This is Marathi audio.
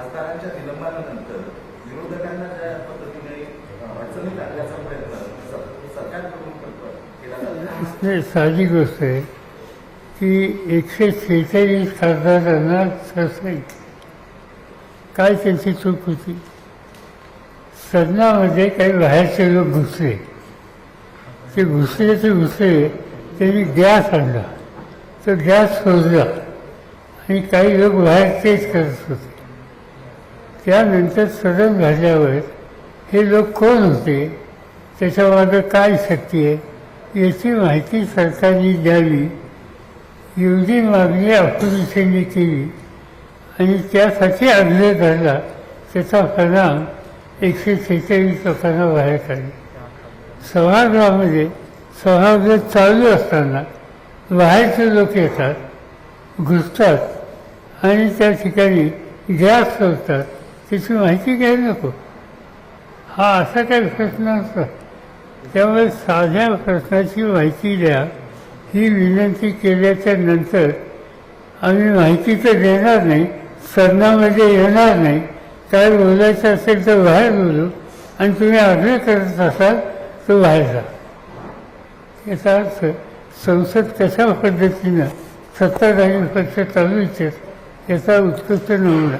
खासदारांच्या निलंबनानंतर विरोधकांना ज्या पद्धतीने अडचणीत आणण्याचा प्रयत्न सरकारकडून केला जातो. नाही, साधी गोष्ट आहे की 146 खासदारांना ससाई काय त्यांची चूक होती. सदनामध्ये काही बाहेरचे लोक घुसले, ते घुसले त्यांनी गॅस आणला, तो गॅस शोधला आणि काही लोक बाहेर तेच करत होते. त्यानंतर सदन झाल्यावर हे लोक कोण होते, त्याच्यामागं काय शक्ती आहे याची माहिती सरकारने द्यावी एवढी मागणी ऑपोजिशनने केली आणि त्यासाठी आग्रह धरला. त्याचा परिणाम 146 लोकांना बाहेर काढले. सभागृहामध्ये सभागृह चालू असताना बाहेरचे लोक येतात, घुसतात आणि त्या ठिकाणी गॅस सोडतात. त्याची माहिती घ्यायला नको. हा असा काही प्रश्न असतो. त्यामुळे साध्या प्रश्नाची माहिती द्या ही विनंती केल्याच्या नंतर आम्ही माहिती तर देणार नाही, सदनामध्ये येणार नाही, काय बोलायचं असेल तर बाहेर बोलू आणि तुम्ही आग्रह करत असाल तर बाहेर जा. याचा अर्थ संसद कशा पद्धतीनं सत्ताधारी पक्ष चालू इच्छित याचा उत्कृष्ट नमुना.